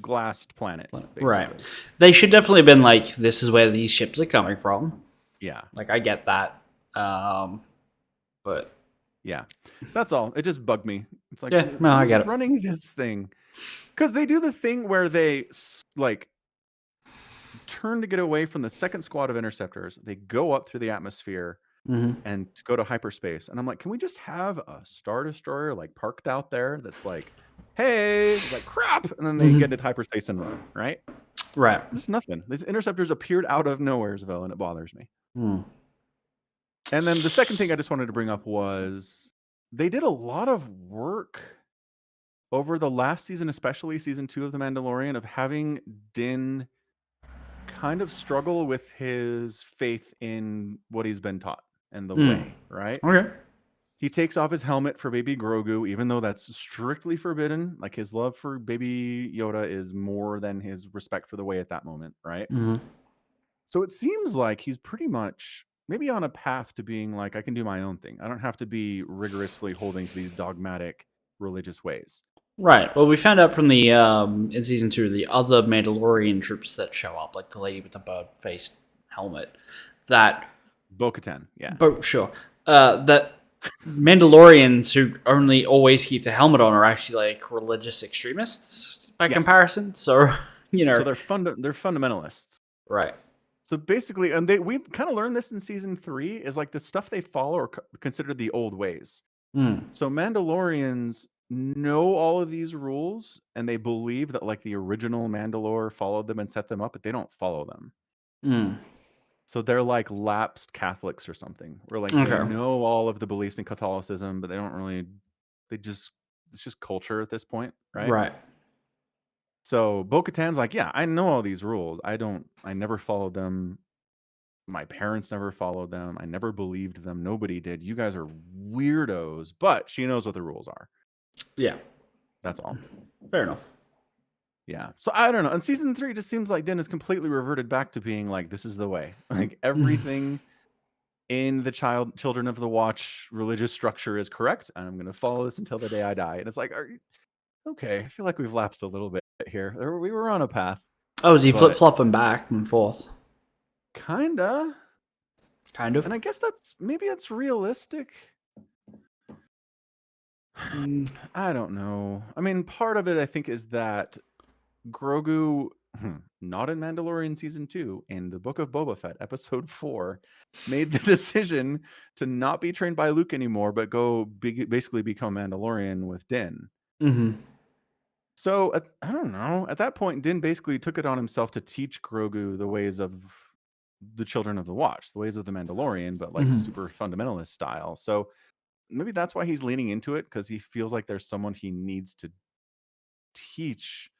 glassed planet. Basically. Right. They should definitely have been like, this is where these ships are coming from. Yeah. Like, I get that. But yeah, that's all. It just bugged me. It's like, yeah, no, I get it. Running this thing. Because they do the thing where they like turn to get away from the second squad of interceptors. They go up through the atmosphere and go to hyperspace. And I'm like, can we just have a Star Destroyer like parked out there that's like, hey, like crap, and then they get into hyperspace and run, right? Right. There's nothing. These interceptors appeared out of nowheresville, and it bothers me. And then the second thing I just wanted to bring up was they did a lot of work over the last season, especially season 2 of The Mandalorian, of having Din kind of struggle with his faith in what he's been taught and the way, right? Okay. He takes off his helmet for baby Grogu, even though that's strictly forbidden. Like, his love for baby Yoda is more than his respect for the way at that moment, right? So it seems like he's pretty much maybe on a path to being like, I can do my own thing. I don't have to be rigorously holding to these dogmatic religious ways. Right. Well, we found out from the in season 2 the other Mandalorian troops that show up, like the lady with the bird-faced helmet, that Bo-Katan, yeah. but sure, that Mandalorians who only always keep the helmet on are actually like religious extremists by comparison. So so they're fundamentalists, right? So basically, and we kind of learned this in season 3, is like the stuff they follow are considered the old ways. So Mandalorians know all of these rules, and they believe that like the original Mandalore followed them and set them up, but they don't follow them. So they're like lapsed Catholics or something, where like they know all of the beliefs in Catholicism, but they don't really. It's just culture at this point, right? Right. So Bo-Katan's like, yeah, I know all these rules. I never followed them. My parents never followed them. I never believed them. Nobody did. You guys are weirdos. But she knows what the rules are. Yeah. That's all. Fair enough. Yeah. So I don't know. In season 3, it just seems like Din has completely reverted back to being like, this is the way. Like, everything in the Children of the Watch religious structure is correct. And I'm going to follow this until the day I die. And it's like, okay, I feel like we've lapsed a little bit here. We were on a path. Oh, is he flip-flopping back and forth? Kind of. And I guess maybe it's realistic. I don't know. I mean, part of it, I think, is that Grogu, not in Mandalorian season 2, in the Book of Boba Fett, episode 4, made the decision to not be trained by Luke anymore, but go basically become Mandalorian with Din. So, I don't know. At that point, Din basically took it on himself to teach Grogu the ways of the Children of the Watch, the ways of the Mandalorian, but like super fundamentalist style. So maybe that's why he's leaning into it, because he feels like there's someone he needs to teach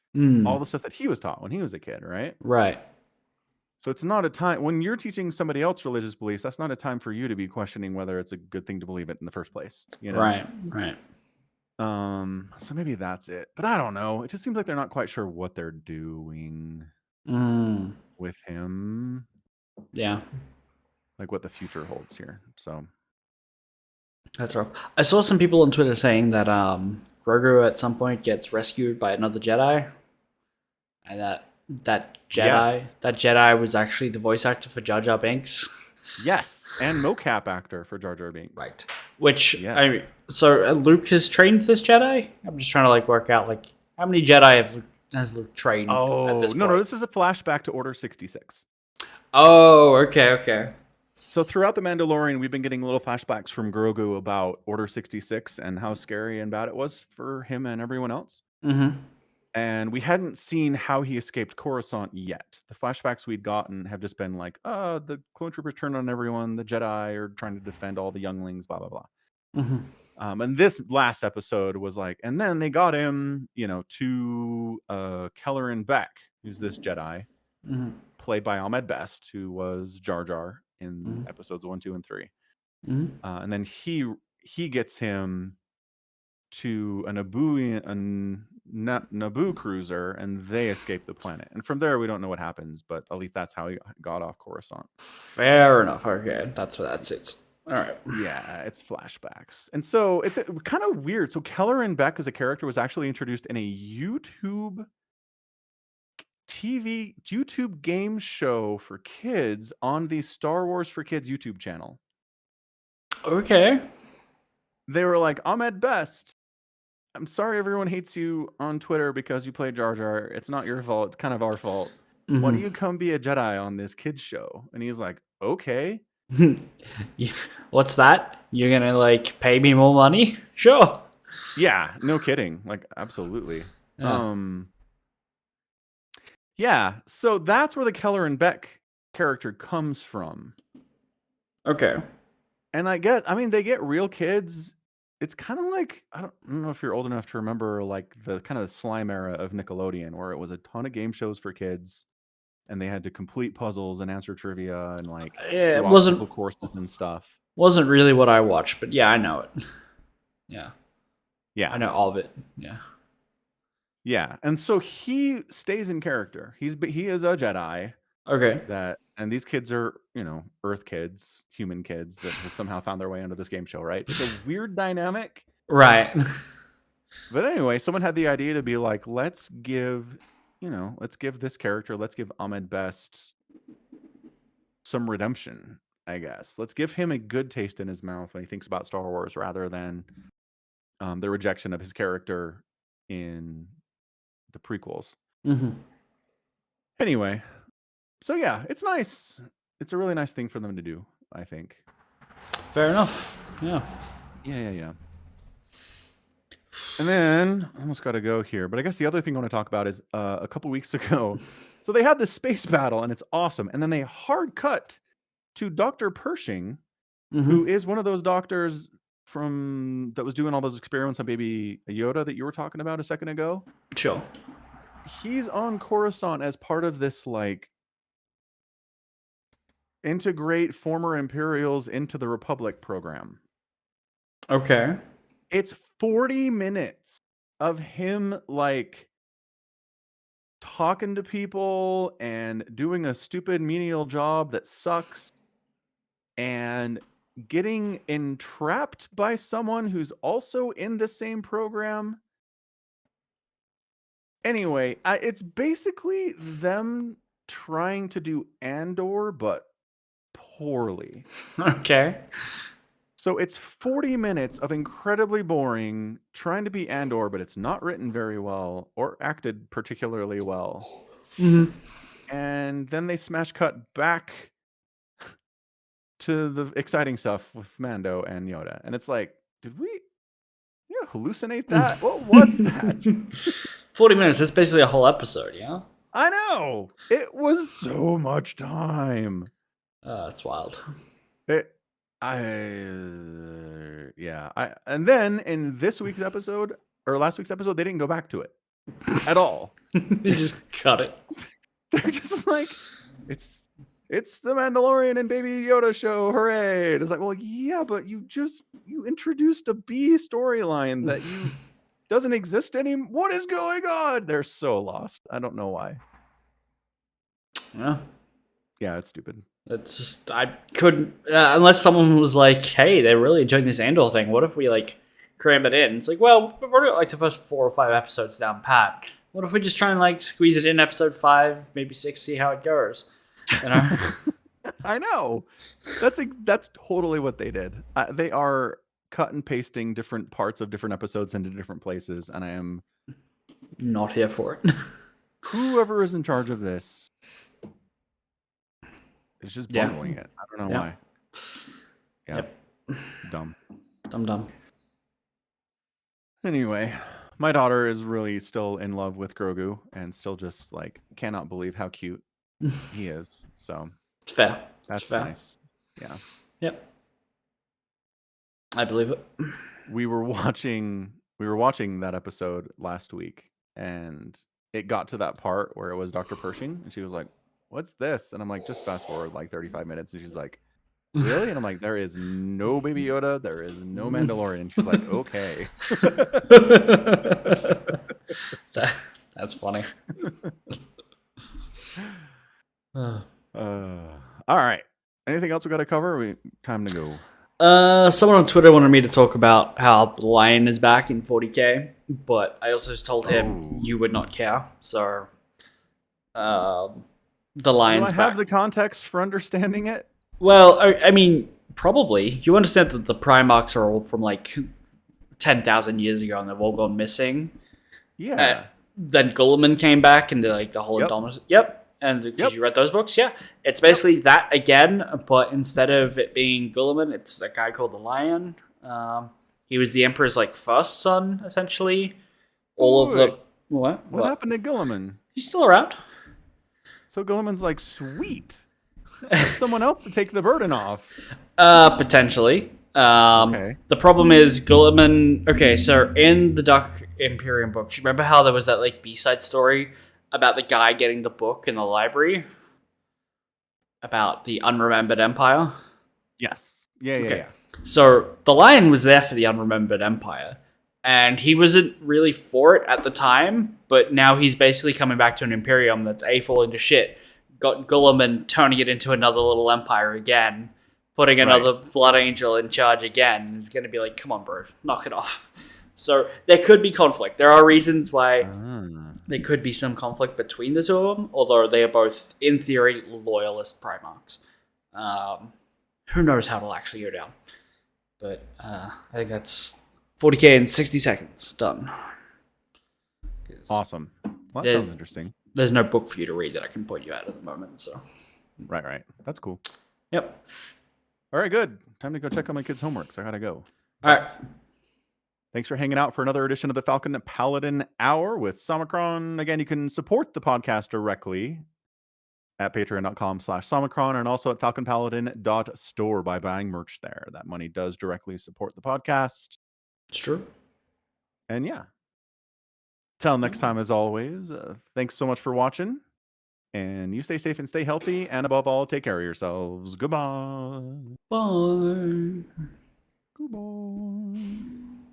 all the stuff that he was taught when he was a kid, right? Right. So it's not a time when you're teaching somebody else religious beliefs. That's not a time for you to be questioning whether it's a good thing to believe it in the first place. You know? Right. So maybe that's it, but I don't know. It just seems like they're not quite sure what they're doing with him. Yeah. Like what the future holds here. So that's rough. I saw some people on Twitter saying that Grogu at some point gets rescued by another Jedi, and that Jedi was actually the voice actor for Jar Jar Binks. Yes, and mocap actor for Jar Jar Binks. Right. Which so Luke has trained this Jedi. I'm just trying to like work out like how many Jedi has Luke trained? At this point? No, this is a flashback to Order 66. Oh, okay. So throughout The Mandalorian, we've been getting little flashbacks from Grogu about Order 66 and how scary and bad it was for him and everyone else. And we hadn't seen how he escaped Coruscant yet. The flashbacks we'd gotten have just been like, the clone troopers turned on everyone, the Jedi are trying to defend all the younglings, blah, blah, blah. And this last episode was like, and then they got him, to Kelleran Beck, who's this Jedi, played by Ahmed Best, who was Jar Jar in episodes 1, 2, and 3. And then he gets him to a Naboo cruiser, and they escape the planet. And from there, we don't know what happens, but at least that's how he got off Coruscant. Fair enough. Okay, that's it. All right. Yeah, it's flashbacks. And so it's kind of weird. So Kelleran Beck as a character was actually introduced in a YouTube game show for kids on the Star Wars for Kids YouTube channel. Okay. They were like, Ahmed Best, I'm sorry everyone hates you on Twitter because you play Jar Jar. It's not your fault. It's kind of our fault. Why don't you come be a Jedi on this kids show? And he's like, okay. What's that? You're going to like pay me more money? Sure. Yeah, no kidding. Like, absolutely. Yeah, so that's where the Kelleran Beck character comes from. Okay. And they get real kids it's kind of like I don't know if you're old enough to remember like the kind of slime era of Nickelodeon, where it was a ton of game shows for kids, and they had to complete puzzles and answer trivia and like It do wasn't obstacle courses and stuff. really what I watched, but yeah, I know it. Yeah, I Yeah, know all of it. Yeah. yeah, and so he stays in character. He is a Jedi Okay. and these kids are Earth kids, human kids that have somehow found their way into this game show. Right? It's a weird dynamic. Right. But anyway, someone had the idea to be like, let's give this character, let's give Ahmed Best some redemption, I guess. Let's give him a good taste in his mouth when he thinks about Star Wars rather than the rejection of his character in the prequels. Mm-hmm. Anyway, so yeah, it's nice. It's a really nice thing for them to do, I think. Fair enough. Yeah. Yeah. And then I almost got to go here, but I guess the other thing I want to talk about is a couple weeks ago. So they had this space battle, and it's awesome. And then they hard cut to Dr. Pershing, who is one of those doctors that was doing all those experiments on Baby Yoda that you were talking about a second ago. Sure. He's on Coruscant as part of this like integrate former Imperials into the Republic program. Okay. It's 40 minutes of him like talking to people and doing a stupid menial job that sucks and getting entrapped by someone who's also in the same program. Anyway, it's basically them trying to do Andor, but poorly. Okay. So it's 40 minutes of incredibly boring trying to be Andor, but it's not written very well or acted particularly well. And then they smash cut back to the exciting stuff with Mando and Yoda. And it's like, did we hallucinate that? What was that? 40 minutes. That's basically a whole episode, yeah? I know. It was so much time. It's wild. And then in this week's episode or last week's episode, they didn't go back to it at all. They just cut it. They're just like, it's the Mandalorian and Baby Yoda show, hooray! And it's like, well, yeah, but you introduced a B storyline that doesn't exist anymore. What is going on? They're so lost. I don't know why. Yeah, it's stupid. It's just I couldn't unless someone was like, "Hey, they're really enjoying this Andor thing. What if we like cram it in?" It's like, well, we've already got like the first 4 or 5 episodes down pat. What if we just try and like squeeze it in episode 5, maybe 6, see how it goes? You know? I know. That's totally what they did. They are cut and pasting different parts of different episodes into different places, and I am not here for it. Whoever is in charge of this is just bungling it. I don't know why. Yeah. Yep. Dumb. Anyway, my daughter is really still in love with Grogu and still just like cannot believe how cute he is. So it's fair. That's fair. Nice. Yeah. Yep. I believe it. We were watching that episode last week, and it got to that part where it was Dr. Pershing, and she was like, "What's this?" And I'm like, "Just fast forward like 35 minutes." And she's like, "Really?" And I'm like, "There is no Baby Yoda. There is no Mandalorian." And she's like, "Okay." That's funny. All right. Anything else we got to cover? Time to go. Someone on Twitter wanted me to talk about how the Lion is back in 40k, but I also just told him you would not care. So, the Lion's back. Do I have the context for understanding it? Well, I mean, probably. You understand that the Primarchs are all from like 10,000 years ago, and they've all gone missing. Yeah. Then Gulliman came back, and the whole Indominus. Yep. And because you read those books, it's basically that again, but instead of it being Gulliman, it's a guy called the Lion. He was the Emperor's like first son, essentially. What happened to Gulliman? He's still around. So Gulliman's like, sweet. Someone else to take the burden off. Potentially. Okay. The problem is Gulliman. Okay, so in the Dark Imperium books, remember how there was that like B-side story about the guy getting the book in the library about the unremembered empire? Yes. Yeah. Okay, Yeah. so the Lion was there for the unremembered empire, and he wasn't really for it at the time, but now he's basically coming back to an Imperium that's falling to shit. Got Gulliman turning it into another little empire again, putting another Blood Angel in charge again, and it's going to be like, come on, bro, knock it off. So there could be conflict. There are reasons why there could be some conflict between the two of them, although they are both, in theory, loyalist Primarchs. Who knows how it'll actually go down. But I think that's 40k in 60 seconds. Done. Awesome. Well, that sounds interesting. There's no book for you to read that I can point you at the moment. So. Right. That's cool. Yep. All right, good. Time to go check on my kids' homework, so I gotta go. All right. Thanks for hanging out for another edition of the Falcon Paladin Hour with Somicron. Again, you can support the podcast directly at patreon.com/Somicron and also at falconpaladin.store by buying merch there. That money does directly support the podcast. It's true. And yeah. Till next time, as always, thanks so much for watching. And you stay safe and stay healthy. And above all, take care of yourselves. Goodbye. Bye. Goodbye.